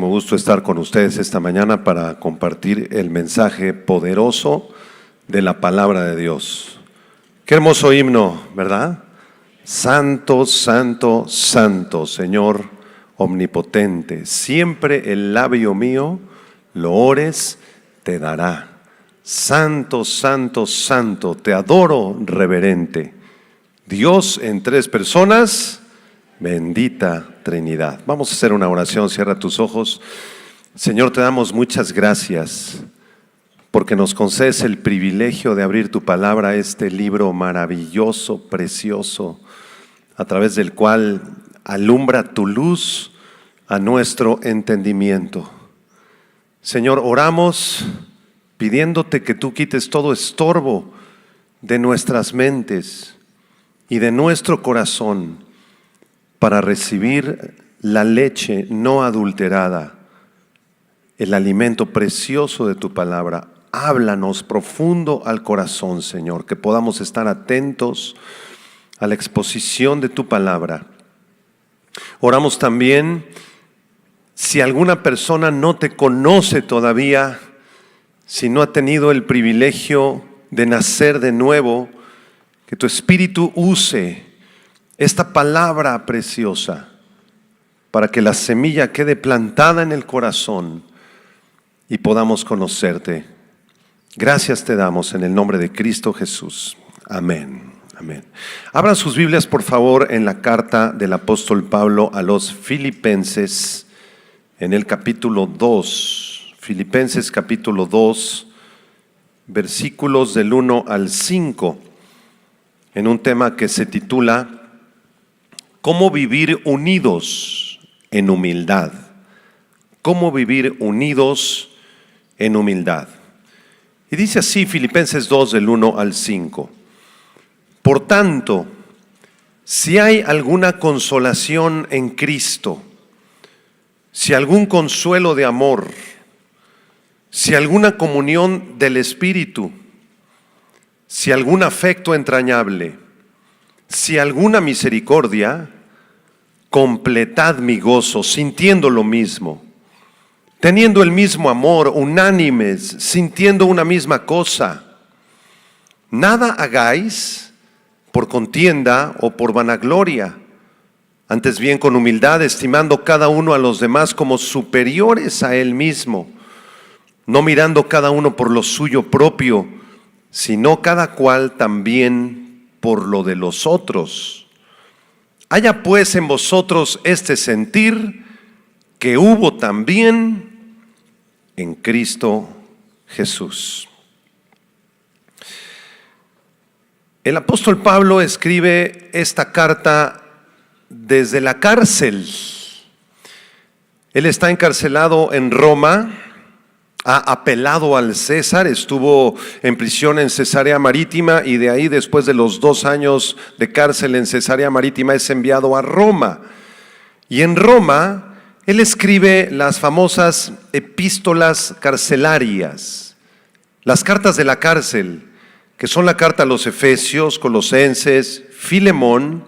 muchísimo gusto estar con ustedes esta mañana para compartir el mensaje poderoso de la palabra de Dios. Qué hermoso himno, ¿verdad? Santo, santo, santo, Señor omnipotente, siempre el labio mío, lo ores, te dará. Santo, santo, santo, te adoro reverente. Dios en tres personas, bendita Trinidad. Vamos a hacer una oración, cierra tus ojos. Señor, te damos muchas gracias porque nos concedes el privilegio de abrir tu palabra, este libro maravilloso, precioso, a través del cual alumbra tu luz a nuestro entendimiento. Señor, oramos pidiéndote que tú quites todo estorbo de nuestras mentes y de nuestro corazón para recibir la leche no adulterada, el alimento precioso de tu palabra. Háblanos profundo al corazón, Señor, que podamos estar atentos a la exposición de tu palabra. Oramos también, si alguna persona no te conoce todavía, si no ha tenido el privilegio de nacer de nuevo, que tu Espíritu use esta palabra preciosa para que la semilla quede plantada en el corazón y podamos conocerte. Gracias te damos en el nombre de Cristo Jesús. Amén. Amén. Abran sus Biblias, por favor, en la carta del apóstol Pablo a los Filipenses, en el capítulo 2. Filipenses capítulo 2, versículos del 1 al 5, en un tema que se titula ¿Cómo vivir unidos en humildad? ¿Cómo vivir unidos en humildad? Y dice así Filipenses 2 del 1 al 5. Por tanto, si hay alguna consolación en Cristo, si algún consuelo de amor, si alguna comunión del Espíritu, si algún afecto entrañable, si alguna misericordia, completad mi gozo, sintiendo lo mismo, teniendo el mismo amor, unánimes, sintiendo una misma cosa. Nada hagáis por contienda o por vanagloria, antes bien con humildad, estimando cada uno a los demás como superiores a él mismo, no mirando cada uno por lo suyo propio, sino cada cual también por lo de los otros. Haya pues en vosotros este sentir que hubo también en Cristo Jesús. El apóstol Pablo escribe esta carta desde la cárcel. Él está encarcelado en Roma, ha apelado al César, estuvo en prisión en Cesarea Marítima y de ahí, después de los 2 años de cárcel en Cesarea Marítima, es enviado a Roma. Y en Roma él escribe las famosas epístolas carcelarias, las cartas de la cárcel, que son la carta a los Efesios, Colosenses, Filemón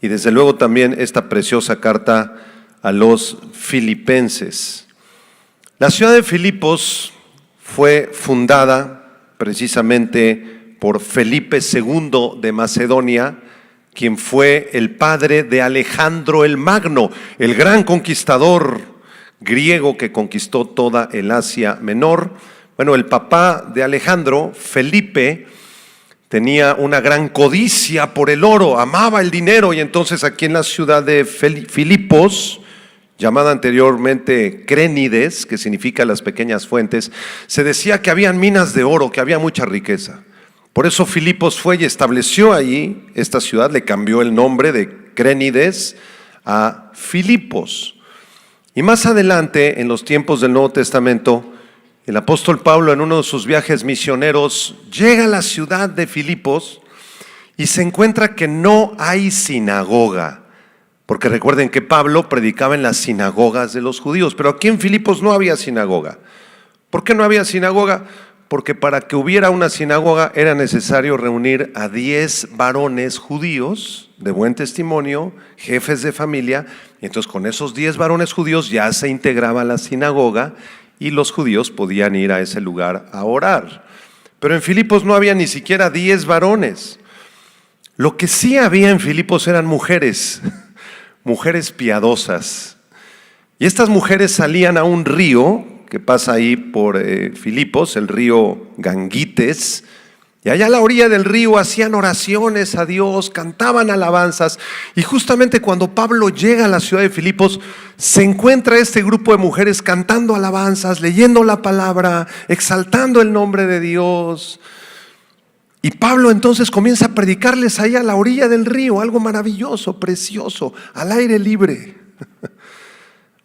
y desde luego también esta preciosa carta a los Filipenses. La ciudad de Filipos fue fundada precisamente por Felipe II de Macedonia, quien fue el padre de Alejandro el Magno, el gran conquistador griego que conquistó toda el Asia Menor. Bueno, el papá de Alejandro, Felipe, tenía una gran codicia por el oro, amaba el dinero, y entonces aquí en la ciudad de Filipos, llamada anteriormente Crénides, que significa las pequeñas fuentes, se decía que habían minas de oro, que había mucha riqueza. Por eso Filipos fue y estableció allí esta ciudad, le cambió el nombre de Crénides a Filipos. Y más adelante, en los tiempos del Nuevo Testamento, el apóstol Pablo, en uno de sus viajes misioneros, llega a la ciudad de Filipos y se encuentra que no hay sinagoga. Porque recuerden que Pablo predicaba en las sinagogas de los judíos, pero aquí en Filipos no había sinagoga. ¿Por qué no había sinagoga? porque para que hubiera una sinagoga era necesario reunir a 10 varones judíos de buen testimonio, jefes de familia. Y entonces con esos 10 varones judíos ya se integraba la sinagoga y los judíos podían ir a ese lugar a orar. Pero en Filipos no había ni siquiera 10 varones. Lo que sí había en Filipos eran mujeres, mujeres piadosas. Y estas mujeres salían a un río que pasa ahí por Filipos, el río Gangites, y allá a la orilla del río hacían oraciones a Dios, cantaban alabanzas, y justamente cuando Pablo llega a la ciudad de Filipos, se encuentra este grupo de mujeres cantando alabanzas, leyendo la palabra, exaltando el nombre de Dios. Y Pablo entonces comienza a predicarles ahí a la orilla del río, algo maravilloso, precioso, al aire libre.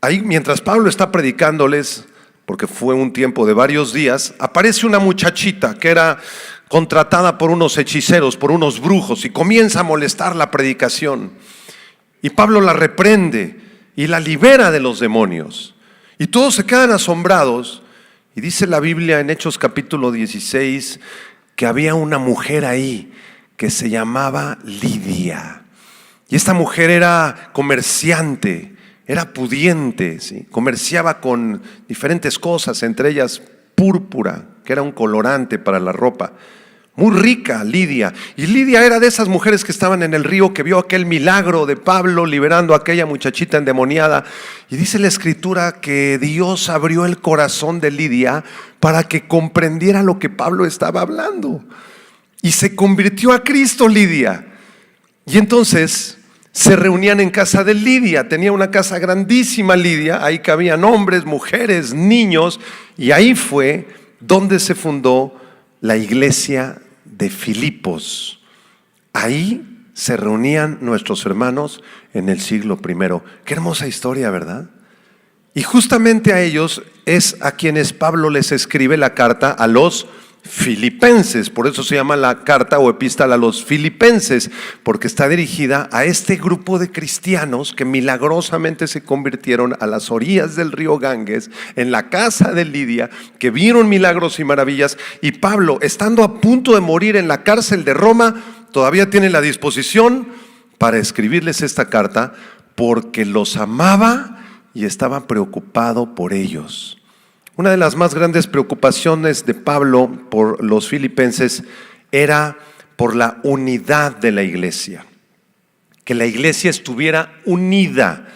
Ahí mientras Pablo está predicándoles, porque fue un tiempo de varios días, aparece una muchachita que era contratada por unos hechiceros, por unos brujos, y comienza a molestar la predicación. Y Pablo la reprende y la libera de los demonios. Y todos se quedan asombrados. Y dice la Biblia en Hechos capítulo 16 que había una mujer ahí que se llamaba Lidia. Y esta mujer era comerciante, era pudiente, ¿sí? Comerciaba con diferentes cosas, entre ellas púrpura, que era un colorante para la ropa. Muy rica Lidia. Y Lidia era de esas mujeres que estaban en el río, que vio aquel milagro de Pablo liberando a aquella muchachita endemoniada. Y dice la Escritura que Dios abrió el corazón de Lidia para que comprendiera lo que Pablo estaba hablando. Y se convirtió a Cristo Lidia. Y entonces se reunían en casa de Lidia. Tenía una casa grandísima Lidia. Ahí cabían hombres, mujeres, niños. Y ahí fue donde se fundó la iglesia de Filipos. Ahí se reunían nuestros hermanos en el siglo I. Qué hermosa historia, ¿verdad? Y justamente a ellos es a quienes Pablo les escribe la carta a los filipenses. Por eso se llama la carta o epístola a los filipenses, porque está dirigida a este grupo de cristianos que milagrosamente se convirtieron a las orillas del río Ganges, en la casa de Lidia, que vieron milagros y maravillas. Y Pablo, estando a punto de morir en la cárcel de Roma, todavía tiene la disposición para escribirles esta carta, porque los amaba y estaba preocupado por ellos. Una de las más grandes preocupaciones de Pablo por los filipenses era por la unidad de la iglesia. Que la iglesia estuviera unida,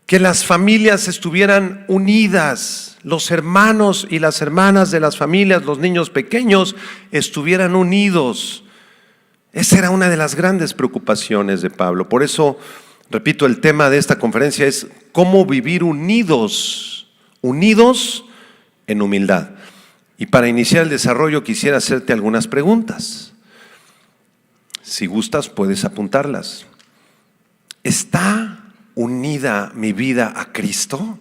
que las familias estuvieran unidas, los hermanos y las hermanas de las familias, los niños pequeños estuvieran unidos. Esa era una de las grandes preocupaciones de Pablo. Por eso, repito, el tema de esta conferencia es cómo vivir unidos en humildad. Y para iniciar el desarrollo quisiera hacerte algunas preguntas. Si gustas, puedes apuntarlas. ¿Está unida mi vida a Cristo?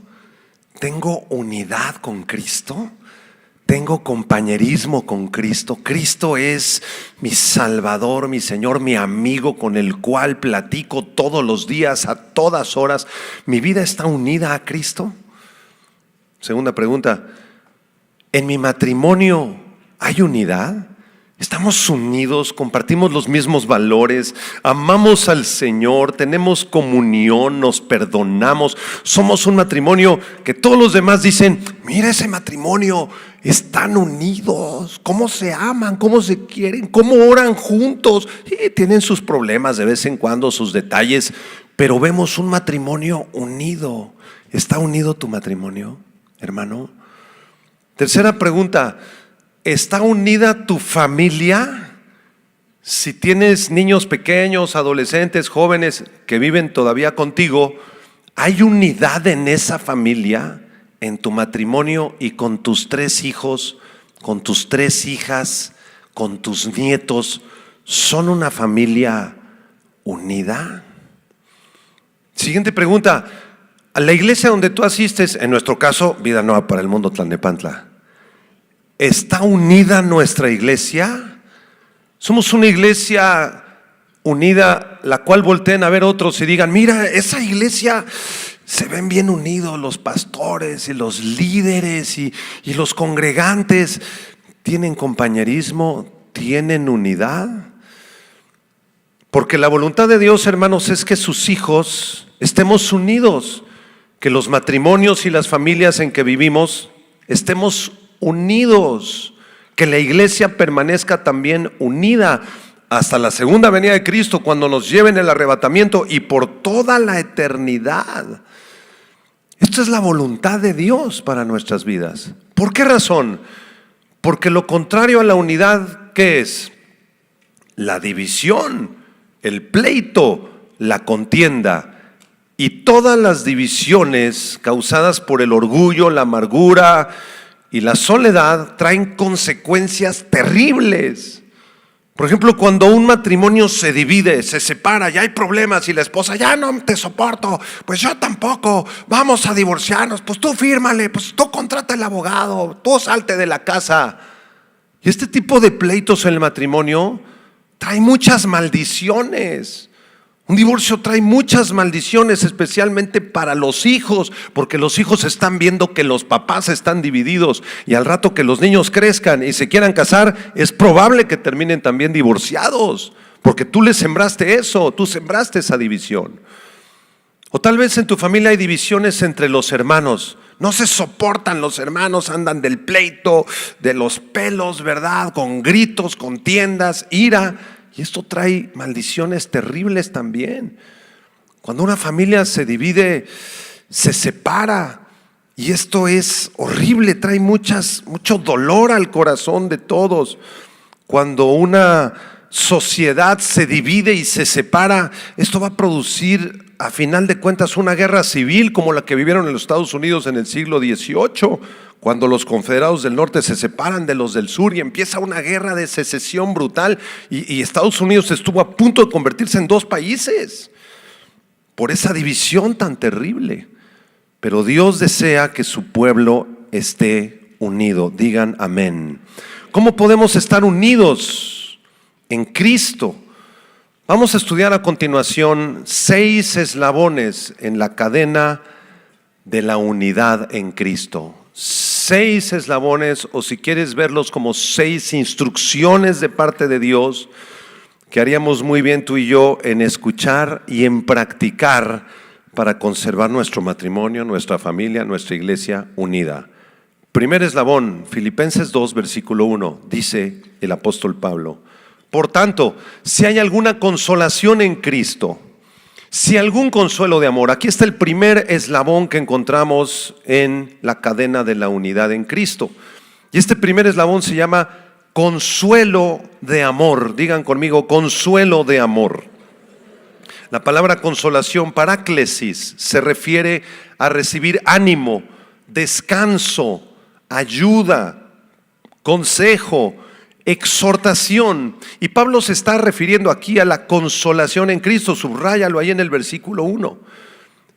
¿Tengo unidad con Cristo? ¿Tengo compañerismo con Cristo? Cristo es mi Salvador, mi Señor, mi amigo con el cual platico todos los días, a todas horas. ¿Mi vida está unida a Cristo? Segunda pregunta. ¿En mi matrimonio hay unidad? ¿Estamos unidos? ¿Compartimos los mismos valores? ¿Amamos al Señor? ¿Tenemos comunión? ¿Nos perdonamos? ¿Somos un matrimonio que todos los demás dicen, mira ese matrimonio, están unidos? ¿Cómo se aman? ¿Cómo se quieren? ¿Cómo oran juntos? Sí, tienen sus problemas de vez en cuando, sus detalles, pero vemos un matrimonio unido. ¿Está unido tu matrimonio, hermano? Tercera pregunta, ¿está unida tu familia? Si tienes niños pequeños, adolescentes, jóvenes que viven todavía contigo, ¿hay unidad en esa familia, en tu matrimonio y con tus 3 hijos, con tus 3 hijas, con tus nietos? ¿Son una familia unida? Siguiente pregunta. A la iglesia donde tú asistes, en nuestro caso, Vida Nueva para el Mundo Tlalnepantla, ¿está unida nuestra iglesia? Somos una iglesia unida, la cual volteen a ver otros y digan, mira, esa iglesia se ven bien unidos los pastores y los líderes y los congregantes. ¿Tienen compañerismo? ¿Tienen unidad? Porque la voluntad de Dios, hermanos, es que sus hijos estemos unidos, que los matrimonios y las familias en que vivimos estemos unidos, que la iglesia permanezca también unida hasta la segunda venida de Cristo, cuando nos lleven el arrebatamiento y por toda la eternidad. Esta es la voluntad de Dios para nuestras vidas. ¿Por qué razón? Porque lo contrario a la unidad, ¿qué es? La división, el pleito, la contienda. Y todas las divisiones causadas por el orgullo, la amargura y la soledad traen consecuencias terribles. Por ejemplo, cuando un matrimonio se divide, se separa, ya hay problemas y la esposa, ya no te soporto, pues yo tampoco, vamos a divorciarnos, pues tú fírmale, pues tú contrata el abogado, tú salte de la casa. Y este tipo de pleitos en el matrimonio trae muchas maldiciones. Un divorcio trae muchas maldiciones, especialmente para los hijos, porque los hijos están viendo que los papás están divididos y al rato que los niños crezcan y se quieran casar, es probable que terminen también divorciados, porque tú les sembraste eso, tú sembraste esa división. O tal vez en tu familia hay divisiones entre los hermanos, no se soportan los hermanos, andan del pleito, de los pelos, ¿verdad? Con gritos, contiendas, ira. Y esto trae maldiciones terribles también. Cuando una familia se divide, se separa. Y esto es horrible, trae mucho dolor al corazón de todos. Cuando una sociedad se divide y se separa, esto va a producir, a final de cuentas, una guerra civil como la que vivieron en los Estados Unidos en el siglo XVIII. Cuando los confederados del norte se separan de los del sur y empieza una guerra de secesión brutal y Estados Unidos estuvo a punto de convertirse en dos países por esa división tan terrible. Pero Dios desea que su pueblo esté unido. Digan amén. ¿Cómo podemos estar unidos en Cristo? Vamos a estudiar a continuación 6 eslabones en la cadena de la unidad en Cristo. 6 eslabones, o si quieres verlos como 6 instrucciones de parte de Dios, que haríamos muy bien tú y yo en escuchar y en practicar para conservar nuestro matrimonio, nuestra familia, nuestra iglesia unida. Primer eslabón, Filipenses 2, versículo 1, dice el apóstol Pablo: por tanto, si hay alguna consolación en Cristo, si algún consuelo de amor, aquí está el primer eslabón que encontramos en la cadena de la unidad en Cristo. Y este primer eslabón se llama consuelo de amor. Digan conmigo, consuelo de amor. La palabra consolación, paráclesis, se refiere a recibir ánimo, descanso, ayuda, consejo, exhortación. Y Pablo se está refiriendo aquí a la consolación en Cristo. Subráyalo ahí en el versículo 1.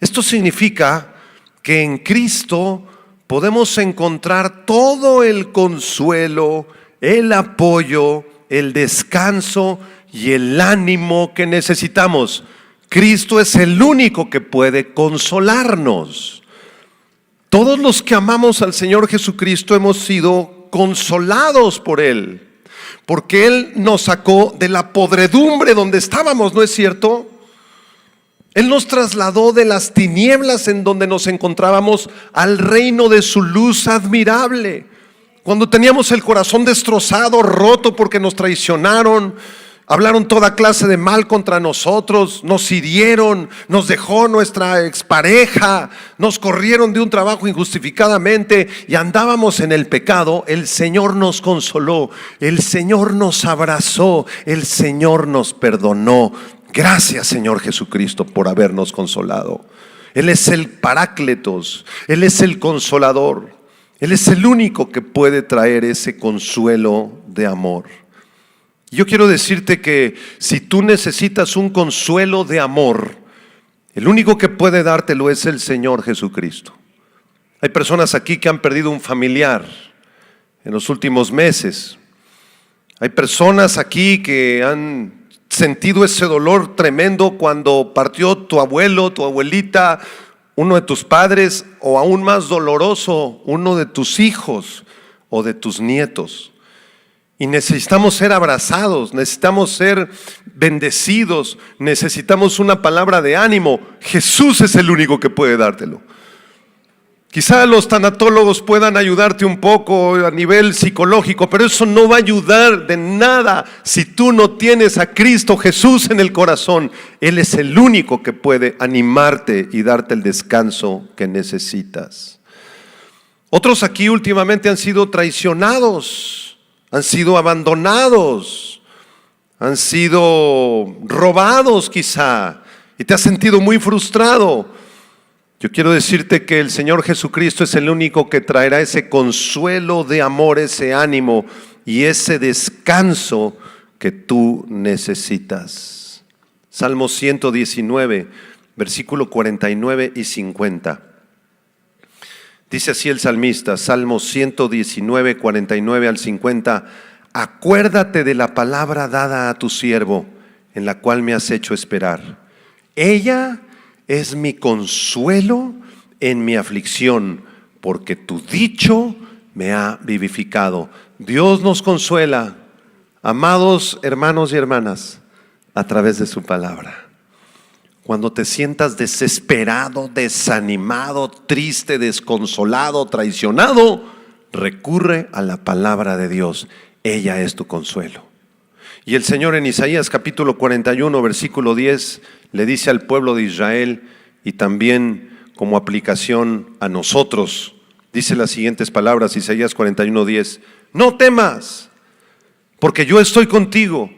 Esto significa que en Cristo podemos encontrar todo el consuelo, el apoyo, el descanso y el ánimo que necesitamos. Cristo es el único que puede consolarnos. Todos los que amamos al Señor Jesucristo hemos sido consolados por Él, porque Él nos sacó de la podredumbre donde estábamos, ¿no es cierto? Él nos trasladó de las tinieblas en donde nos encontrábamos al reino de su luz admirable. Cuando teníamos el corazón destrozado, roto porque nos traicionaron, hablaron toda clase de mal contra nosotros, nos hirieron, nos dejó nuestra expareja, nos corrieron de un trabajo injustificadamente y andábamos en el pecado, el Señor nos consoló, el Señor nos abrazó, el Señor nos perdonó. Gracias, Señor Jesucristo, por habernos consolado. Él es el Parácletos, Él es el Consolador, Él es el único que puede traer ese consuelo de amor. Yo quiero decirte que si tú necesitas un consuelo de amor, el único que puede dártelo es el Señor Jesucristo. Hay personas aquí que han perdido un familiar en los últimos meses. Hay personas aquí que han sentido ese dolor tremendo cuando partió tu abuelo, tu abuelita, uno de tus padres, o aún más doloroso, uno de tus hijos o de tus nietos. Y necesitamos ser abrazados, necesitamos ser bendecidos, necesitamos una palabra de ánimo. Jesús es el único que puede dártelo. Quizá los tanatólogos puedan ayudarte un poco a nivel psicológico, pero eso no va a ayudar de nada si tú no tienes a Cristo Jesús en el corazón. Él es el único que puede animarte y darte el descanso que necesitas. Otros aquí últimamente han sido traicionados, han sido abandonados, han sido robados quizá, y te has sentido muy frustrado. Yo quiero decirte que el Señor Jesucristo es el único que traerá ese consuelo de amor, ese ánimo y ese descanso que tú necesitas. Salmo 119, versículo 49 y 50. Dice así el salmista, Salmo 119, 49 al 50. Acuérdate de la palabra dada a tu siervo, en la cual me has hecho esperar. Ella es mi consuelo en mi aflicción, porque tu dicho me ha vivificado. Dios nos consuela, amados hermanos y hermanas, a través de su palabra. Cuando te sientas desesperado, desanimado, triste, desconsolado, traicionado, recurre a la palabra de Dios. Ella es tu consuelo. Y el Señor en Isaías capítulo 41, versículo 10, le dice al pueblo de Israel y también como aplicación a nosotros, dice las siguientes palabras, Isaías 41, 10. No temas, porque yo estoy contigo.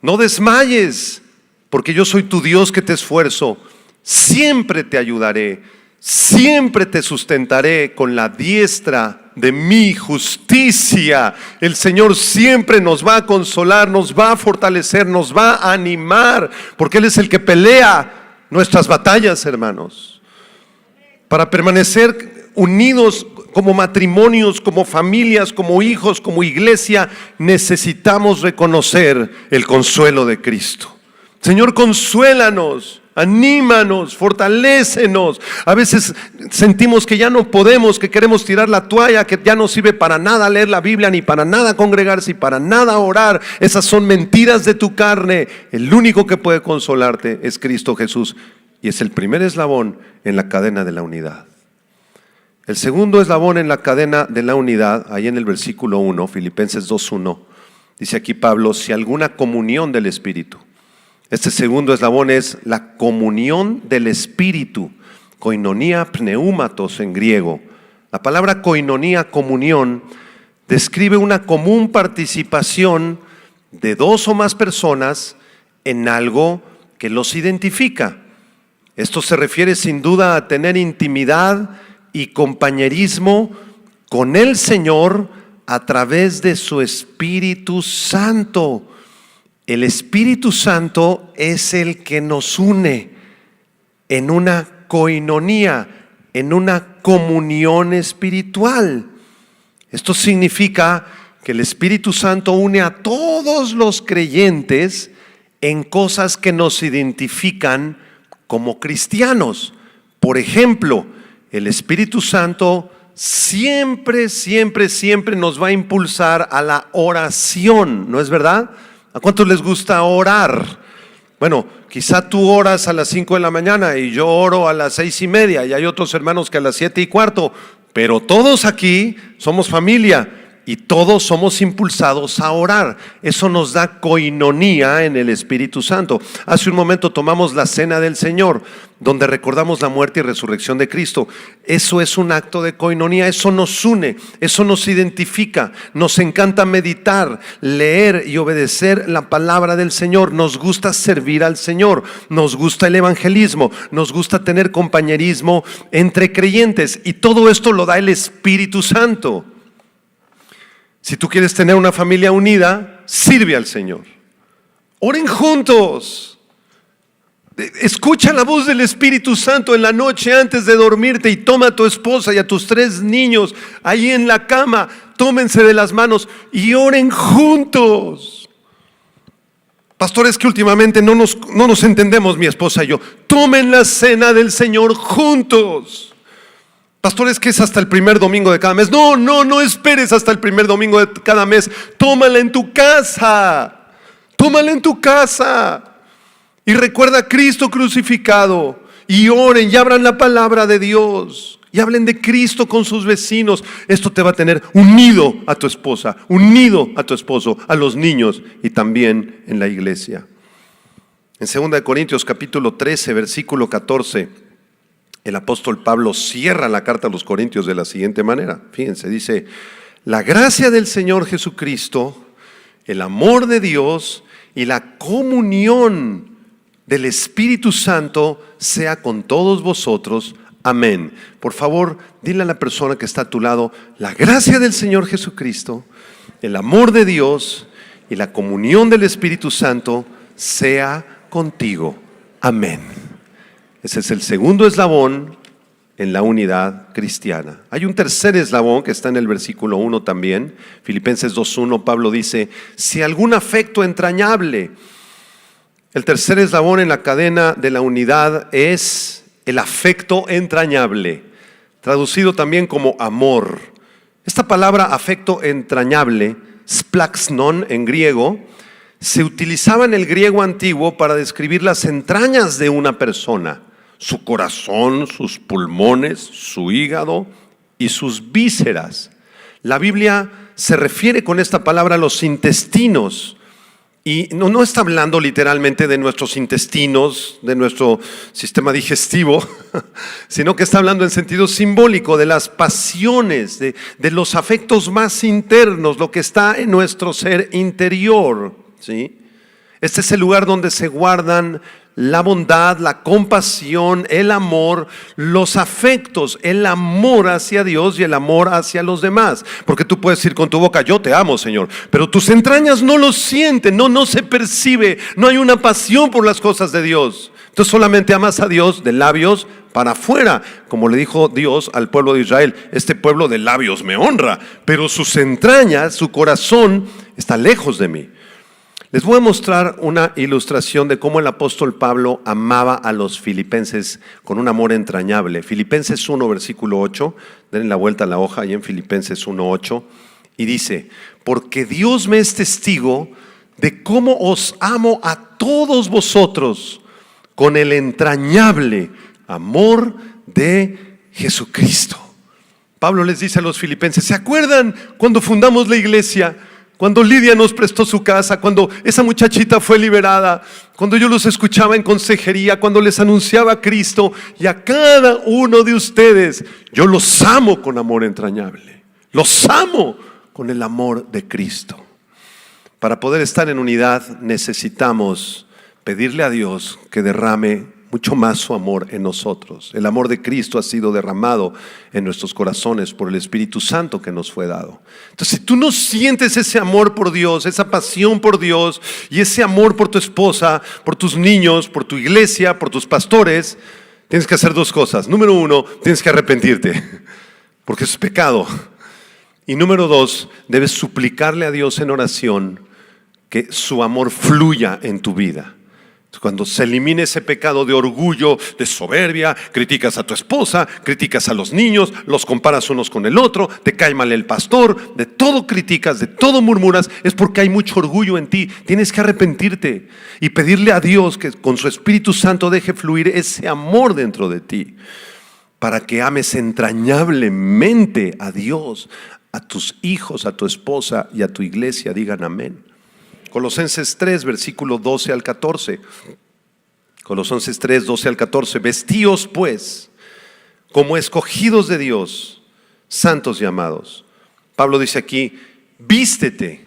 No desmayes, porque yo soy tu Dios que te esfuerzo. Siempre te ayudaré, siempre te sustentaré con la diestra de mi justicia. El Señor siempre nos va a consolar, nos va a fortalecer, nos va a animar, porque Él es el que pelea nuestras batallas, hermanos. Para permanecer unidos como matrimonios, como familias, como hijos, como iglesia, necesitamos reconocer el consuelo de Cristo. Señor, consuélanos, anímanos, fortalécenos. A veces sentimos que ya no podemos, que queremos tirar la toalla, que ya no sirve para nada leer la Biblia, ni para nada congregarse, y para nada orar. Esas son mentiras de tu carne. El único que puede consolarte es Cristo Jesús, y es el primer eslabón en la cadena de la unidad. El segundo eslabón en la cadena de la unidad, ahí en el versículo 1, Filipenses 2:1, dice aquí Pablo, si alguna comunión del Espíritu. Este segundo eslabón es la comunión del Espíritu, koinonia pneumatos en griego. La palabra koinonia, comunión, describe una común participación de dos o más personas en algo que los identifica. Esto se refiere sin duda a tener intimidad y compañerismo con el Señor a través de su Espíritu Santo. El Espíritu Santo es el que nos une en una koinonía, en una comunión espiritual. Esto significa que el Espíritu Santo une a todos los creyentes en cosas que nos identifican como cristianos. Por ejemplo, el Espíritu Santo siempre nos va a impulsar a la oración, ¿no es verdad? ¿A cuántos les gusta orar? Bueno, quizá tú oras a las 5 de la mañana y yo oro a las 6:30 y hay otros hermanos que a las 7:15, pero todos aquí somos familia y todos somos impulsados a orar. Eso nos da koinonía en el Espíritu Santo. Hace un momento tomamos la cena del Señor, donde recordamos la muerte y resurrección de Cristo. Eso es un acto de koinonía, eso nos une, eso nos identifica. Nos encanta meditar, leer y obedecer la palabra del Señor. Nos gusta servir al Señor, nos gusta el evangelismo, nos gusta tener compañerismo entre creyentes, y todo esto lo da el Espíritu Santo. Si tú quieres tener una familia unida, sirve al Señor. Oren juntos. Escucha la voz del Espíritu Santo en la noche antes de dormirte, y toma a tu esposa y a tus 3 niños ahí en la cama. Tómense de las manos y oren juntos. Pastores, que últimamente no nos entendemos, mi esposa y yo. Tomen la cena del Señor juntos. Pastor, es que es hasta el primer domingo de cada mes. No esperes hasta el primer domingo de cada mes. Tómala en tu casa. Tómala en tu casa. Y recuerda a Cristo crucificado. Y oren y abran la palabra de Dios. Y hablen de Cristo con sus vecinos. Esto te va a tener unido a tu esposa, unido a tu esposo, a los niños y también en la iglesia. En 2 Corintios capítulo 13, versículo 14, el apóstol Pablo cierra la carta a los Corintios de la siguiente manera. Fíjense, dice: la gracia del Señor Jesucristo, el amor de Dios y la comunión del Espíritu Santo sea con todos vosotros. Amén. Por favor, dile a la persona que está a tu lado: la gracia del Señor Jesucristo, el amor de Dios y la comunión del Espíritu Santo sea contigo. Amén. Ese es el segundo eslabón en la unidad cristiana. Hay un tercer eslabón que está en el versículo 1 también. Filipenses 2:1, Pablo dice: si algún afecto entrañable. El tercer eslabón en la cadena de la unidad es el afecto entrañable, traducido también como amor. Esta palabra afecto entrañable, splaxnon en griego, se utilizaba en el griego antiguo para describir las entrañas de una persona, su corazón, sus pulmones, su hígado y sus vísceras. La Biblia se refiere con esta palabra a los intestinos. Y no está hablando literalmente de nuestros intestinos, de nuestro sistema digestivo, sino que está hablando en sentido simbólico de las pasiones, de los afectos más internos, lo que está en nuestro ser interior, ¿sí? Este es el lugar donde se guardan la bondad, la compasión, el amor, los afectos, el amor hacia Dios y el amor hacia los demás. Porque tú puedes decir con tu boca: yo te amo, Señor, pero tus entrañas no lo sienten, no se percibe, no hay una pasión por las cosas de Dios. Entonces solamente amas a Dios de labios para afuera, como le dijo Dios al pueblo de Israel: este pueblo de labios me honra, pero sus entrañas, su corazón está lejos de mí. Les voy a mostrar una ilustración de cómo el apóstol Pablo amaba a los filipenses con un amor entrañable. Filipenses 1, versículo 8, denle la vuelta a la hoja ahí en Filipenses 1, 8, y dice: porque Dios me es testigo de cómo os amo a todos vosotros con el entrañable amor de Jesucristo. Pablo les dice a los filipenses: ¿se acuerdan cuando fundamos la iglesia? Cuando Lidia nos prestó su casa, cuando esa muchachita fue liberada, cuando yo los escuchaba en consejería, cuando les anunciaba a Cristo, y a cada uno de ustedes, yo los amo con amor entrañable. Los amo con el amor de Cristo. Para poder estar en unidad necesitamos pedirle a Dios que derrame mucho más su amor en nosotros. El amor de Cristo ha sido derramado en nuestros corazones por el Espíritu Santo que nos fue dado. Entonces, si tú no sientes ese amor por Dios, esa pasión por Dios y ese amor por tu esposa, por tus niños, por tu iglesia, por tus pastores, tienes que hacer dos cosas. Número uno, tienes que arrepentirte, porque es pecado. Y número dos, debes suplicarle a Dios en oración que su amor fluya en tu vida. Cuando se elimine ese pecado de orgullo, de soberbia, criticas a tu esposa, criticas a los niños, los comparas unos con el otro, te cae mal el pastor, de todo criticas, de todo murmuras, es porque hay mucho orgullo en ti. Tienes que arrepentirte y pedirle a Dios que con su Espíritu Santo deje fluir ese amor dentro de ti, para que ames entrañablemente a Dios, a tus hijos, a tu esposa y a tu iglesia. Digan amén. Colosenses 3, versículo 12 al 14. Colosenses 3, 12 al 14. Vestíos pues como escogidos de Dios, santos y amados. Pablo dice aquí: vístete,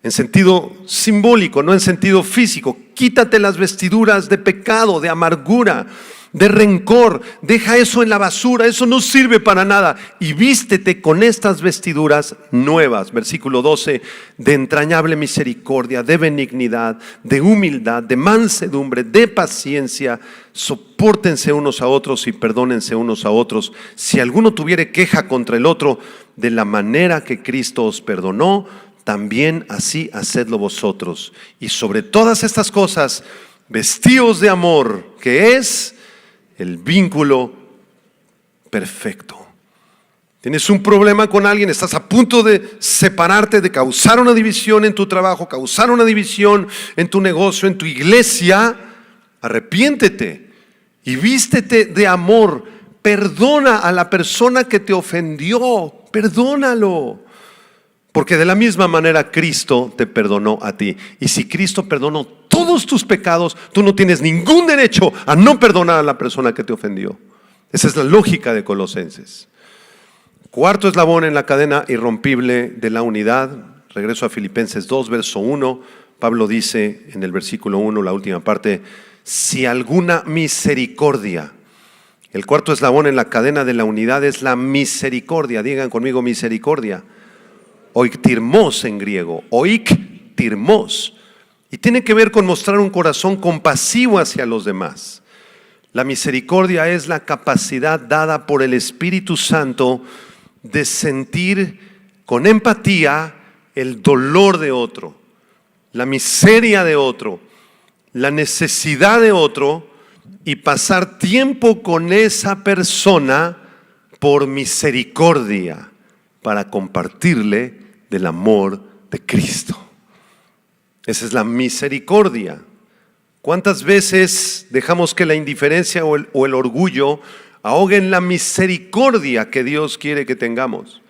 en sentido simbólico, no en sentido físico. Quítate las vestiduras de pecado, de amargura, de rencor. Deja eso en la basura, eso no sirve para nada. Y vístete con estas vestiduras nuevas. Versículo 12: de entrañable misericordia, de benignidad, de humildad, de mansedumbre, de paciencia. Sopórtense unos a otros y perdónense unos a otros. Si alguno tuviere queja contra el otro, de la manera que Cristo os perdonó, también así hacedlo vosotros. Y sobre todas estas cosas, vestíos de amor, que es el vínculo perfecto. Tienes un problema con alguien, estás a punto de separarte, de causar una división en tu trabajo, causar una división en tu negocio, en tu iglesia. Arrepiéntete y vístete de amor. Perdona a la persona que te ofendió, perdónalo. Porque de la misma manera Cristo te perdonó a ti. Y si Cristo perdonó todos tus pecados, tú no tienes ningún derecho a no perdonar a la persona que te ofendió. Esa es la lógica de Colosenses. Cuarto eslabón en la cadena irrompible de la unidad. Regreso a Filipenses 2, verso 1. Pablo dice en el versículo 1, la última parte, si alguna misericordia. El cuarto eslabón en la cadena de la unidad es la misericordia. Digan conmigo misericordia. Oiktirmos en griego. Oiktirmos. Y tiene que ver con mostrar un corazón compasivo hacia los demás. La misericordia es la capacidad dada por el Espíritu Santo de sentir con empatía el dolor de otro, la miseria de otro, la necesidad de otro y pasar tiempo con esa persona por misericordia para compartirle del amor de Cristo. Esa es la misericordia. ¿Cuántas veces dejamos que la indiferencia o el orgullo ahoguen la misericordia que Dios quiere que tengamos?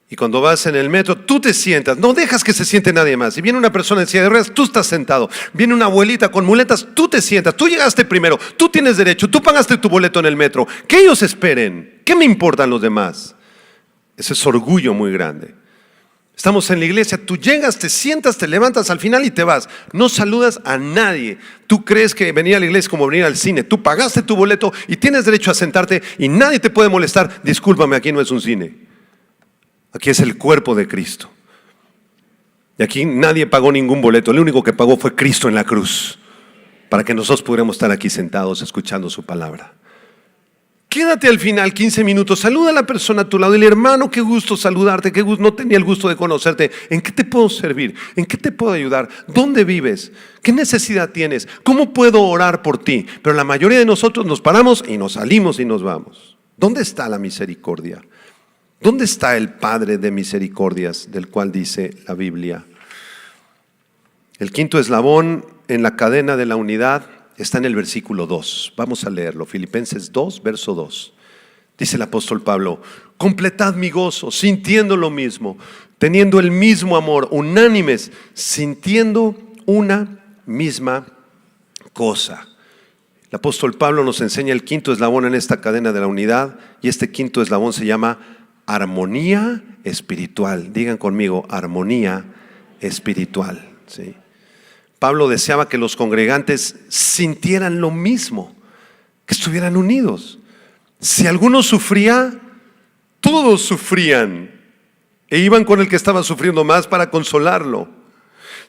Y cuando vas en el metro, tú te sientas, no dejas que se siente nadie más. Si viene una persona en silla de ruedas, tú estás sentado. Viene una abuelita con muletas, tú te sientas. Tú llegaste primero, tú tienes derecho, tú pagaste tu boleto en el metro. Que ellos esperen. ¿Qué me importan los demás? Ese es orgullo muy grande. Estamos en la iglesia, tú llegas, te sientas, te levantas al final y te vas. No saludas a nadie. Tú crees que venir a la iglesia es como venir al cine. Tú pagaste tu boleto y tienes derecho a sentarte y nadie te puede molestar. Discúlpame, aquí no es un cine. Aquí es el cuerpo de Cristo. Y aquí nadie pagó ningún boleto. El único que pagó fue Cristo en la cruz, para que nosotros pudiéramos estar aquí sentados escuchando su palabra. Quédate al final 15 minutos, saluda a la persona a tu lado. Dile, hermano, qué gusto saludarte, qué gusto, no tenía el gusto de conocerte. ¿En qué te puedo servir? ¿En qué te puedo ayudar? ¿Dónde vives? ¿Qué necesidad tienes? ¿Cómo puedo orar por ti? Pero la mayoría de nosotros nos paramos y nos salimos y nos vamos. ¿Dónde está la misericordia? ¿Dónde está el Padre de misericordias del cual dice la Biblia? El quinto eslabón en la cadena de la unidad está en el versículo 2. Vamos a leerlo. Filipenses 2, verso 2. Dice el apóstol Pablo, completad mi gozo, sintiendo lo mismo, teniendo el mismo amor, unánimes, sintiendo una misma cosa. El apóstol Pablo nos enseña el quinto eslabón en esta cadena de la unidad, y este quinto eslabón se llama armonía espiritual. Digan conmigo, armonía espiritual. ¿Sí? Pablo deseaba que los congregantes sintieran lo mismo, que estuvieran unidos. Si alguno sufría, todos sufrían e iban con el que estaba sufriendo más para consolarlo.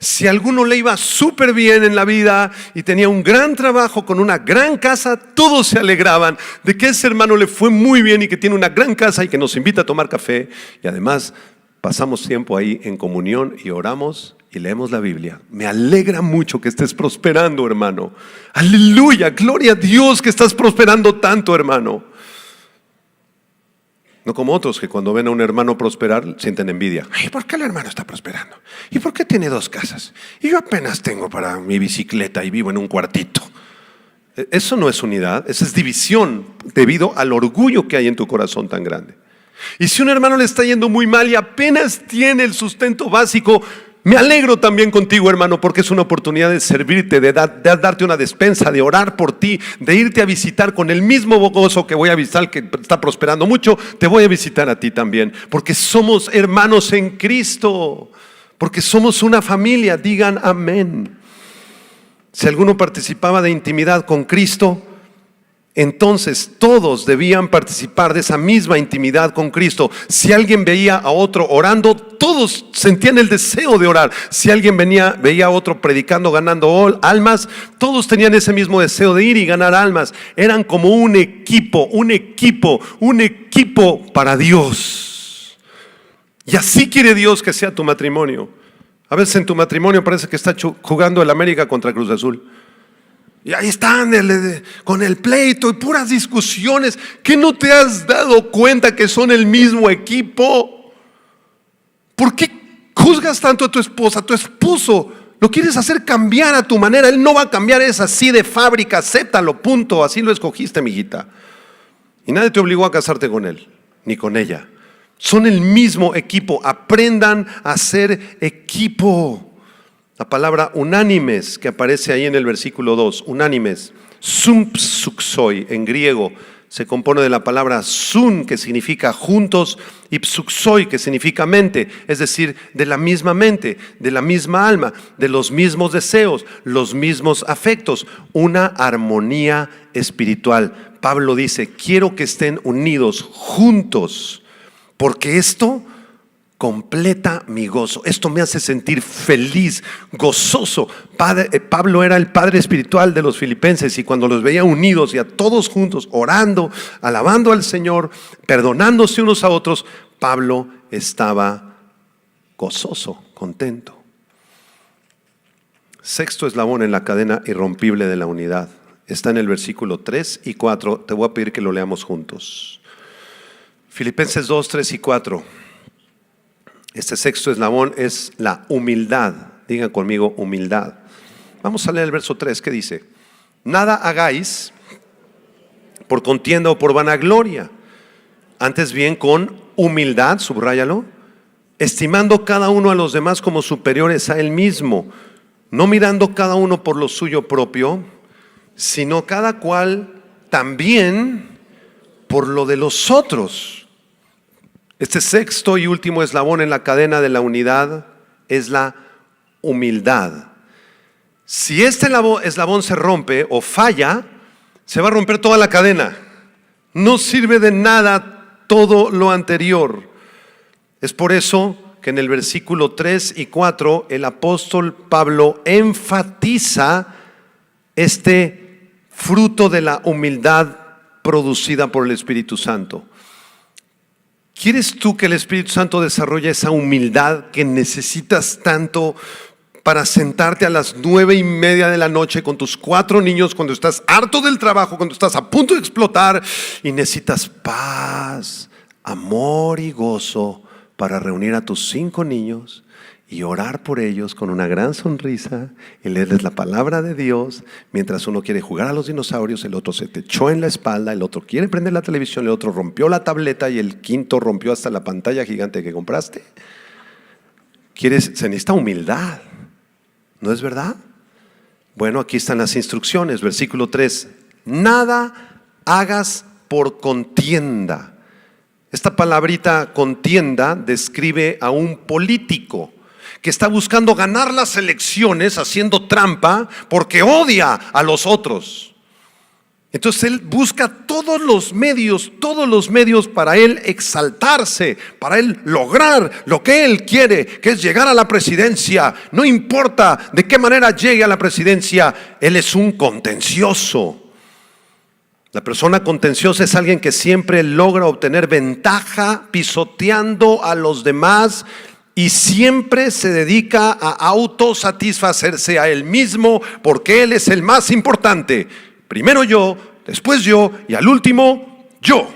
Si a alguno le iba súper bien en la vida y tenía un gran trabajo con una gran casa, todos se alegraban de que ese hermano le fue muy bien y que tiene una gran casa y que nos invita a tomar café. Y además pasamos tiempo ahí en comunión y oramos y leemos la Biblia. Me alegra mucho que estés prosperando, hermano. Aleluya, gloria a Dios que estás prosperando tanto, hermano. No como otros que cuando ven a un hermano prosperar sienten envidia. Ay, ¿por qué el hermano está prosperando? ¿Y por qué tiene 2 casas? Y yo apenas tengo para mi bicicleta y vivo en un cuartito. Eso no es unidad, eso es división debido al orgullo que hay en tu corazón tan grande. Y si un hermano le está yendo muy mal y apenas tiene el sustento básico, me alegro también contigo, hermano, porque es una oportunidad de servirte, de darte una despensa, de orar por ti, de irte a visitar con el mismo gozo que voy a visitar, que está prosperando mucho, te voy a visitar a ti también, porque somos hermanos en Cristo, porque somos una familia. Digan amén. Si alguno participaba de intimidad con Cristo, entonces todos debían participar de esa misma intimidad con Cristo. Si alguien veía a otro orando, todos sentían el deseo de orar. Si alguien veía a otro predicando, ganando almas, todos tenían ese mismo deseo de ir y ganar almas. Eran como un equipo para Dios. Y así quiere Dios que sea tu matrimonio. A veces en tu matrimonio parece que está jugando el América contra Cruz Azul. Y ahí están con el pleito y puras discusiones. ¿Qué no te has dado cuenta que son el mismo equipo? ¿Por qué juzgas tanto a tu esposa, a tu esposo? Lo quieres hacer cambiar a tu manera. Él no va a cambiar, es así de fábrica, acéptalo, punto. Así lo escogiste, mijita. Y nadie te obligó a casarte con él, ni con ella. Son el mismo equipo. Aprendan a ser equipo. La palabra unánimes que aparece ahí en el versículo 2, unánimes, sumpsuxoi en griego, se compone de la palabra sun, que significa juntos, y psuxoi, que significa mente, es decir, de la misma mente, de la misma alma, de los mismos deseos, los mismos afectos, una armonía espiritual. Pablo dice, quiero que estén unidos, juntos, porque esto completa mi gozo. Esto me hace sentir feliz, gozoso. Pablo era el padre espiritual de los filipenses y cuando los veía unidos y a todos juntos, orando, alabando al Señor, perdonándose unos a otros, Pablo estaba gozoso, contento. Sexto eslabón en la cadena irrompible de la unidad. Está en el versículo 3 y 4. Te voy a pedir que lo leamos juntos. Filipenses 2, 3 y 4. Este sexto eslabón es la humildad. Digan conmigo, humildad. Vamos a leer el verso 3, ¿qué dice? Nada hagáis por contienda o por vanagloria, antes bien con humildad, subráyalo, estimando cada uno a los demás como superiores a él mismo, no mirando cada uno por lo suyo propio, sino cada cual también por lo de los otros. Este sexto y último eslabón en la cadena de la unidad es la humildad. Si este eslabón se rompe o falla, se va a romper toda la cadena. No sirve de nada todo lo anterior. Es por eso que en el versículo 3 y 4 el apóstol Pablo enfatiza este fruto de la humildad producida por el Espíritu Santo. ¿Quieres tú que el Espíritu Santo desarrolle esa humildad que necesitas tanto para sentarte a las 9:30 de la noche con tus 4 niños cuando estás harto del trabajo, cuando estás a punto de explotar y necesitas paz, amor y gozo para reunir a tus 5 niños y orar por ellos con una gran sonrisa y leerles la palabra de Dios mientras uno quiere jugar a los dinosaurios, el otro se te echó en la espalda, el otro quiere prender la televisión, el otro rompió la tableta y el quinto rompió hasta la pantalla gigante que compraste? Se necesita humildad, ¿no es verdad? Bueno, aquí están las instrucciones, versículo 3, nada hagas por contienda. Esta palabrita contienda describe a un político que está buscando ganar las elecciones haciendo trampa porque odia a los otros. Entonces él busca todos los medios para él exaltarse, para él lograr lo que él quiere, que es llegar a la presidencia. No importa de qué manera llegue a la presidencia, él es un contencioso. La persona contenciosa es alguien que siempre logra obtener ventaja pisoteando a los demás y siempre se dedica a autosatisfacerse a él mismo porque él es el más importante. Primero yo, después yo y al último yo.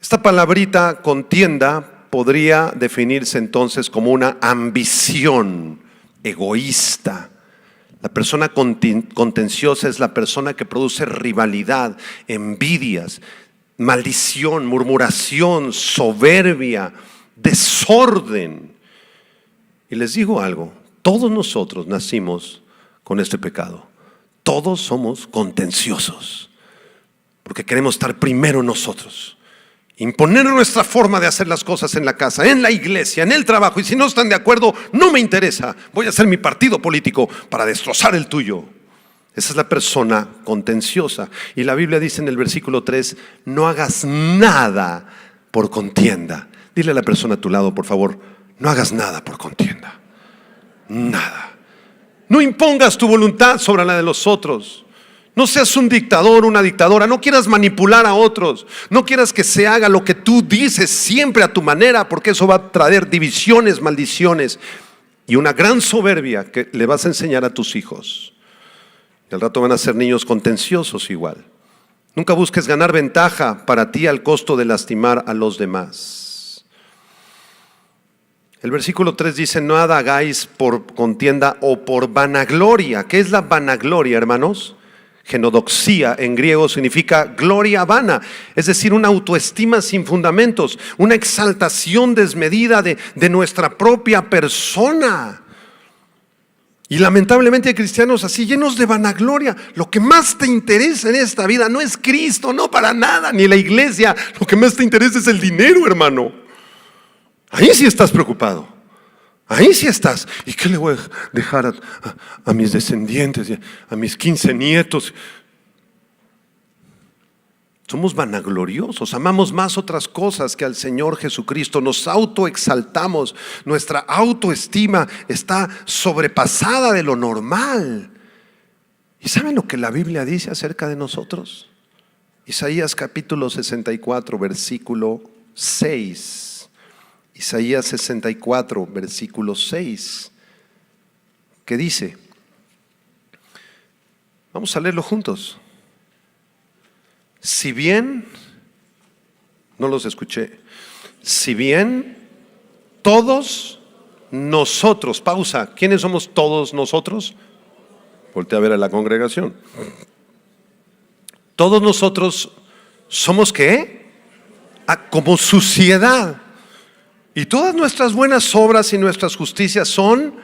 Esta palabrita contienda podría definirse entonces como una ambición egoísta. La persona contenciosa es la persona que produce rivalidad, envidias, maldición, murmuración, soberbia, desorden. Y les digo algo, todos nosotros nacimos con este pecado. Todos somos contenciosos porque queremos estar primero nosotros, imponer nuestra forma de hacer las cosas en la casa, en la iglesia, en el trabajo, y si no están de acuerdo, no me interesa, voy a hacer mi partido político para destrozar el tuyo. Esa es la persona contenciosa. Y la Biblia dice en el versículo 3, no hagas nada por contienda. Dile a la persona a tu lado, por favor, no hagas nada por contienda. Nada. No impongas tu voluntad sobre la de los otros. No seas un dictador, una dictadora. No quieras manipular a otros. No quieras que se haga lo que tú dices siempre a tu manera, porque eso va a traer divisiones, maldiciones y una gran soberbia que le vas a enseñar a tus hijos. Y al rato van a ser niños contenciosos igual. Nunca busques ganar ventaja para ti al costo de lastimar a los demás. El versículo 3 dice: nada hagáis por contienda o por vanagloria. ¿Qué es la vanagloria, hermanos? Genodoxía en griego significa gloria vana, es decir, una autoestima sin fundamentos, una exaltación desmedida de nuestra propia persona. Y lamentablemente hay cristianos así, llenos de vanagloria. Lo que más te interesa en esta vida no es Cristo, no para nada, ni la iglesia. Lo que más te interesa es el dinero, hermano. Ahí sí estás preocupado. Ahí sí estás. ¿Y qué le voy a dejar a mis descendientes, a mis 15 nietos? Somos vanagloriosos, amamos más otras cosas que al Señor Jesucristo, nos autoexaltamos, nuestra autoestima está sobrepasada de lo normal. ¿Y saben lo que la Biblia dice acerca de nosotros? Isaías capítulo 64, versículo 6. Isaías 64, versículo 6, que dice, vamos a leerlo juntos. Si bien, no los escuché, si bien todos nosotros, pausa, ¿quiénes somos todos nosotros? Voltea a ver a la congregación. Todos nosotros somos ¿qué? Como suciedad. Y todas nuestras buenas obras y nuestras justicias son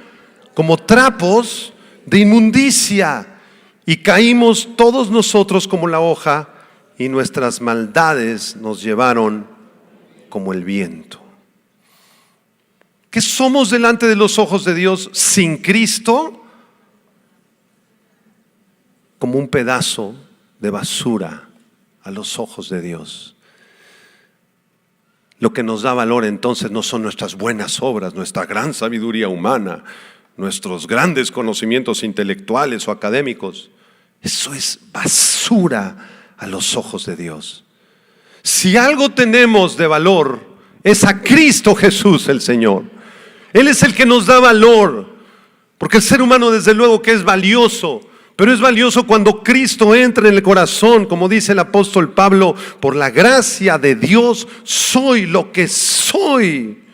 como trapos de inmundicia. Y caímos todos nosotros como la hoja, y nuestras maldades nos llevaron como el viento. ¿Qué somos delante de los ojos de Dios sin Cristo? Como un pedazo de basura a los ojos de Dios. Lo que nos da valor entonces no son nuestras buenas obras, nuestra gran sabiduría humana, nuestros grandes conocimientos intelectuales o académicos. Eso es basura a los ojos de Dios. Si algo tenemos de valor, es a Cristo Jesús el Señor. Él es el que nos da valor, porque el ser humano desde luego que es valioso, pero es valioso cuando Cristo entra en el corazón, como dice el apóstol Pablo: por la gracia de Dios soy lo que soy.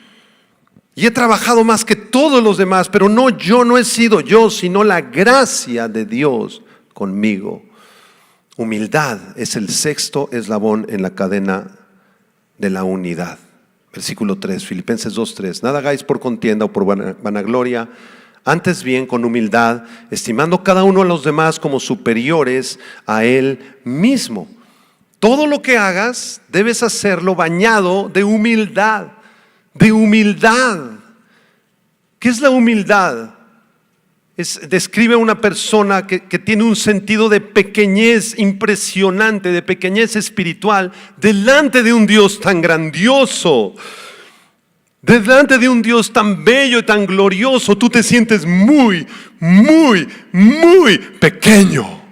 Y he trabajado más que todos los demás, pero no he sido yo, sino la gracia de Dios conmigo. Humildad es el sexto eslabón en la cadena de la unidad. Versículo 3, Filipenses 2:3. Nada hagáis por contienda o por vanagloria, antes bien con humildad, estimando cada uno a los demás como superiores a él mismo. Todo lo que hagas debes hacerlo bañado de humildad. De humildad. ¿Qué es la humildad? Describe a una persona que tiene un sentido de pequeñez impresionante, de pequeñez espiritual, delante de un Dios tan grandioso, delante de un Dios tan bello y tan glorioso. Tú te sientes muy, muy, muy pequeño.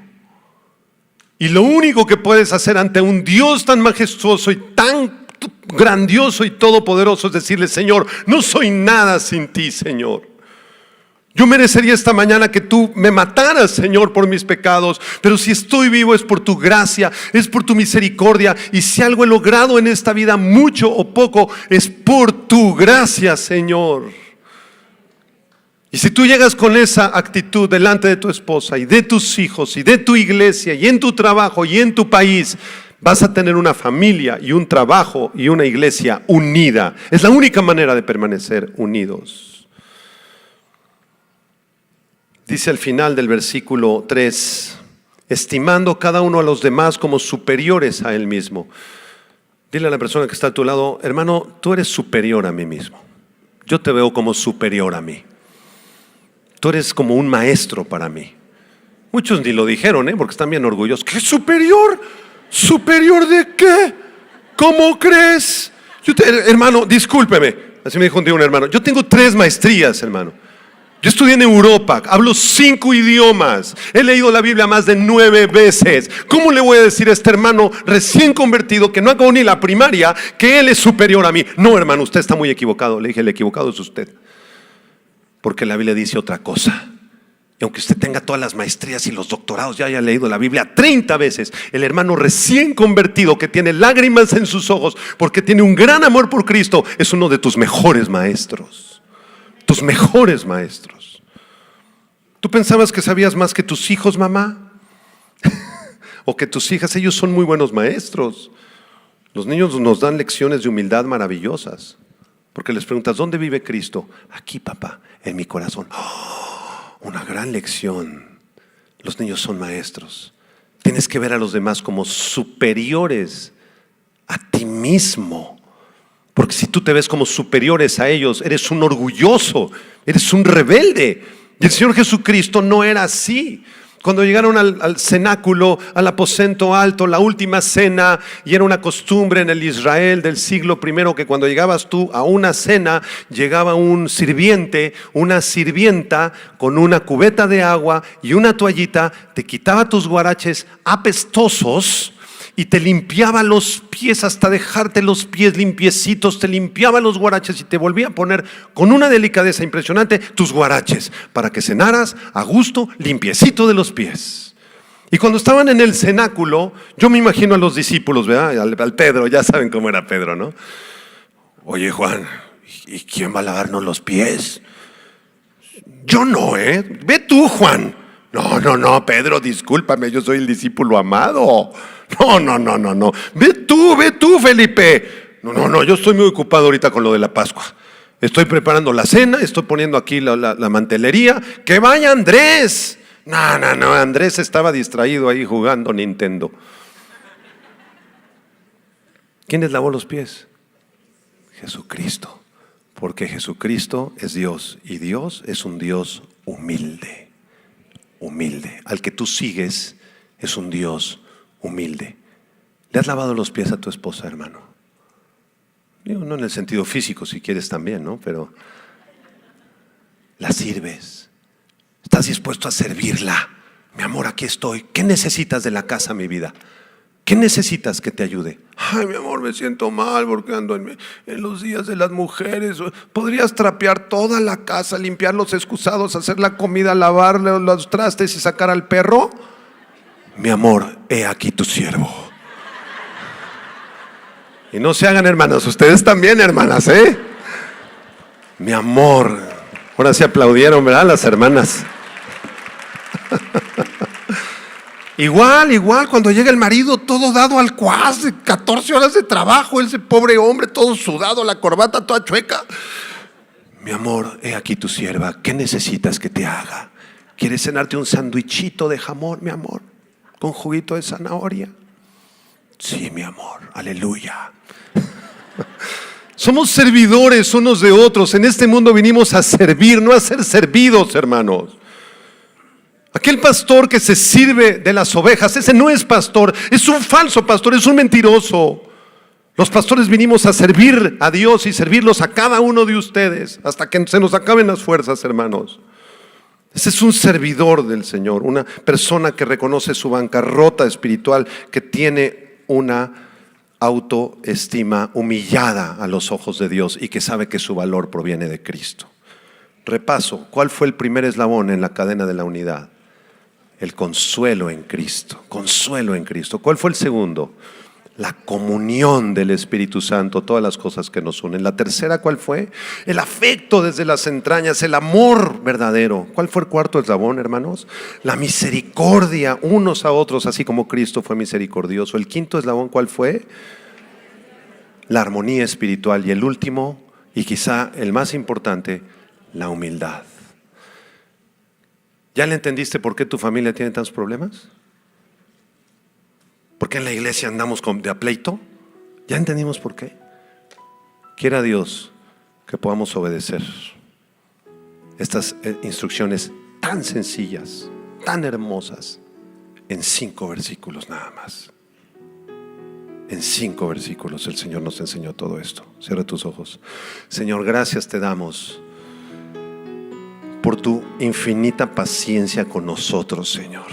Y lo único que puedes hacer ante un Dios tan majestuoso y tan grandioso y todopoderoso es decirle: Señor, no soy nada sin ti, Señor. Yo merecería esta mañana que tú me mataras, Señor, por mis pecados, pero si estoy vivo es por tu gracia, es por tu misericordia, y si algo he logrado en esta vida, mucho o poco, es por tu gracia, Señor. Y si tú llegas con esa actitud delante de tu esposa y de tus hijos y de tu iglesia y en tu trabajo y en tu país, vas a tener una familia y un trabajo y una iglesia unida. Es la única manera de permanecer unidos. Dice al final del versículo 3, estimando cada uno a los demás como superiores a él mismo. Dile a la persona que está a tu lado: hermano, tú eres superior a mí mismo. Yo te veo como superior a mí. Tú eres como un maestro para mí. Muchos ni lo dijeron, porque están bien orgullosos. ¿Qué superior? ¿Superior de qué? ¿Cómo crees? Hermano, discúlpeme. Así me dijo un día un hermano: yo tengo 3 maestrías, hermano. Yo estudié en Europa, hablo 5 idiomas, he leído la Biblia más de 9 veces. ¿Cómo le voy a decir a este hermano recién convertido que no acabó ni la primaria que él es superior a mí? No, hermano, usted está muy equivocado. Le dije: el equivocado es usted, porque la Biblia dice otra cosa. Y aunque usted tenga todas las maestrías y los doctorados, ya haya leído la Biblia 30 veces, el hermano recién convertido que tiene lágrimas en sus ojos porque tiene un gran amor por Cristo, es uno de tus mejores maestros. Tus mejores maestros. ¿Tú pensabas que sabías más que tus hijos, mamá? O que tus hijas. Ellos son muy buenos maestros. Los niños nos dan lecciones de humildad maravillosas. Porque les preguntas, ¿dónde vive Cristo? Aquí, papá, en mi corazón. Una gran lección. Los niños son maestros. Tienes que ver a los demás como superiores a ti mismo. Porque si tú te ves como superiores a ellos, eres un orgulloso, eres un rebelde. Y el Señor Jesucristo no era así. Cuando llegaron al cenáculo, al aposento alto, la última cena, y era una costumbre en el Israel del siglo I que cuando llegabas tú a una cena, llegaba un sirviente, una sirvienta con una cubeta de agua y una toallita, te quitaba tus guaraches apestosos y te limpiaba los pies hasta dejarte los pies limpiecitos, te limpiaba los guaraches y te volvía a poner con una delicadeza impresionante tus guaraches para que cenaras a gusto, limpiecito de los pies. Y cuando estaban en el cenáculo, yo me imagino a los discípulos, ¿verdad? Al Pedro, ya saben cómo era Pedro, ¿no? Oye, Juan, ¿y quién va a lavarnos los pies? Yo no, Ve tú, Juan. No, Pedro, discúlpame, yo soy el discípulo amado. No. Ve tú, Felipe. No, yo estoy muy ocupado ahorita con lo de la Pascua. Estoy preparando la cena, estoy poniendo aquí la mantelería. ¡Que vaya Andrés! No, Andrés estaba distraído ahí jugando Nintendo. ¿Quién les lavó los pies? Jesucristo. Porque Jesucristo es Dios y Dios es un Dios humilde. Humilde. Al que tú sigues es un Dios humilde. ¿Le has lavado los pies a tu esposa, hermano? Digo, no en el sentido físico, si quieres también, ¿no? Pero la sirves. ¿Estás dispuesto a servirla? Mi amor, aquí estoy. ¿Qué necesitas de la casa, mi vida? ¿Qué necesitas que te ayude? Ay, mi amor, me siento mal porque ando en los días de las mujeres. ¿Podrías trapear toda la casa, limpiar los excusados, hacer la comida, lavar los trastes y sacar al perro? Mi amor, he aquí tu siervo. Y no se hagan hermanos, ustedes también hermanas, Mi amor. Ahora sí aplaudieron, ¿verdad? Las hermanas. Igual, cuando llega el marido todo dado al cuas, 14 horas de trabajo, ese pobre hombre todo sudado, la corbata toda chueca. Mi amor, he aquí tu sierva, ¿qué necesitas que te haga? ¿Quieres cenarte un sandwichito de jamón, mi amor? ¿Con juguito de zanahoria? Sí, mi amor, aleluya. Somos servidores unos de otros. En este mundo vinimos a servir, no a ser servidos, hermanos. Aquel pastor que se sirve de las ovejas, ese no es pastor, es un falso pastor, es un mentiroso. Los pastores vinimos a servir a Dios y servirlos a cada uno de ustedes hasta que se nos acaben las fuerzas, hermanos. Ese es un servidor del Señor, una persona que reconoce su bancarrota espiritual, que tiene una autoestima humillada a los ojos de Dios y que sabe que su valor proviene de Cristo. Repaso, ¿cuál fue el primer eslabón en la cadena de la unidad? El consuelo en Cristo, consuelo en Cristo. ¿Cuál fue el segundo? La comunión del Espíritu Santo, todas las cosas que nos unen. La tercera, ¿cuál fue? El afecto desde las entrañas, el amor verdadero. ¿Cuál fue el cuarto eslabón, hermanos? La misericordia unos a otros, así como Cristo fue misericordioso. El quinto eslabón, ¿cuál fue? La armonía espiritual. Y el último, y quizá el más importante, la humildad. ¿Ya le entendiste por qué tu familia tiene tantos problemas? ¿Por qué en la iglesia andamos de a pleito? ¿Ya entendimos por qué? Quiera Dios que podamos obedecer estas instrucciones tan sencillas, tan hermosas, en 5 versículos nada más. En 5 versículos el Señor nos enseñó todo esto. Cierra tus ojos. Señor, gracias te damos por tu infinita paciencia con nosotros, Señor.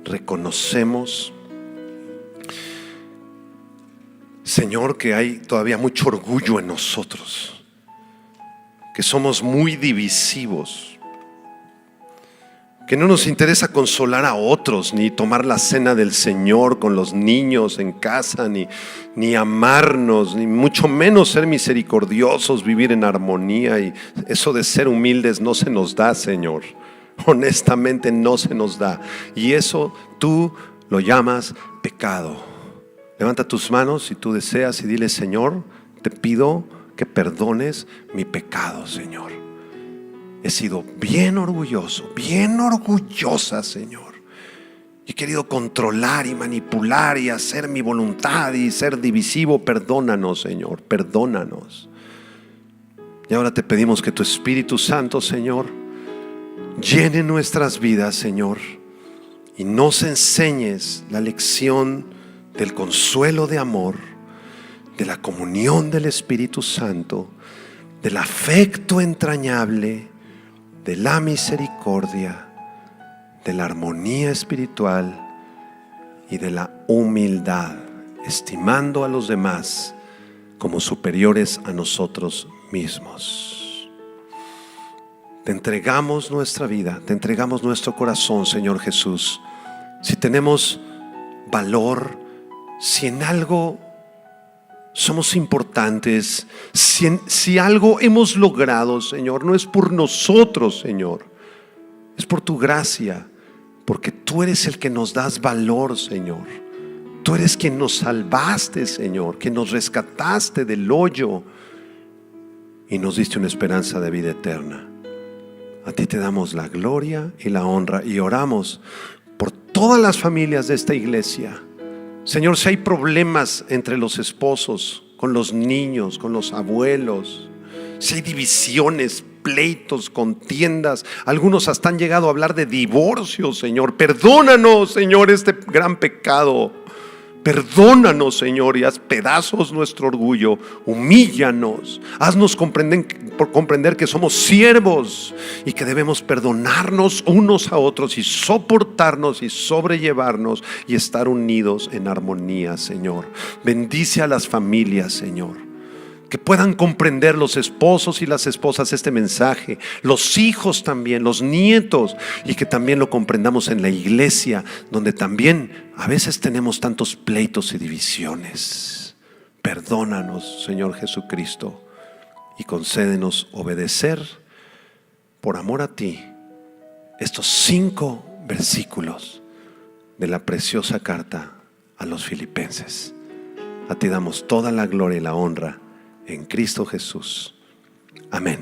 Reconocemos, Señor, que hay todavía mucho orgullo en nosotros, que somos muy divisivos, Que no nos interesa consolar a otros, ni tomar la cena del Señor con los niños en casa, ni amarnos, ni mucho menos ser misericordiosos, vivir en armonía. Y eso de ser humildes no se nos da, Señor. Honestamente no se nos da. Y eso tú lo llamas pecado. Levanta tus manos si tú deseas y dile: Señor, te pido que perdones mi pecado, Señor. He sido bien orgulloso, bien orgullosa, Señor. He querido controlar y manipular y hacer mi voluntad y ser divisivo. Perdónanos, Señor, perdónanos. Y ahora te pedimos que tu Espíritu Santo, Señor, llene nuestras vidas, Señor, y nos enseñes la lección del consuelo de amor, de la comunión del Espíritu Santo, del afecto entrañable, de la misericordia, de la armonía espiritual y de la humildad, estimando a los demás como superiores a nosotros mismos. Te entregamos nuestra vida, te entregamos nuestro corazón, Señor Jesús. Si tenemos valor, si en algo somos importantes, si algo hemos logrado, Señor, no es por nosotros, Señor, es por tu gracia, porque tú eres el que nos das valor, Señor. Tú eres quien nos salvaste, Señor, que nos rescataste del hoyo y nos diste una esperanza de vida eterna. A ti te damos la gloria y la honra y oramos por todas las familias de esta iglesia. Señor, si hay problemas entre los esposos, con los niños, con los abuelos, si hay divisiones, pleitos, contiendas, algunos hasta han llegado a hablar de divorcio, Señor, perdónanos, Señor, este gran pecado. Perdónanos, Señor, y haz pedazos nuestro orgullo. Humíllanos, haznos comprender que somos siervos y que debemos perdonarnos unos a otros y soportarnos y sobrellevarnos y estar unidos en armonía, Señor. Bendice a las familias, Señor, que puedan comprender los esposos y las esposas este mensaje, los hijos también, los nietos, y que también lo comprendamos en la iglesia, donde también a veces tenemos tantos pleitos y divisiones. Perdónanos, Señor Jesucristo, y concédenos obedecer por amor a ti estos 5 versículos de la preciosa carta a los Filipenses. A ti damos toda la gloria y la honra en Cristo Jesús. Amén.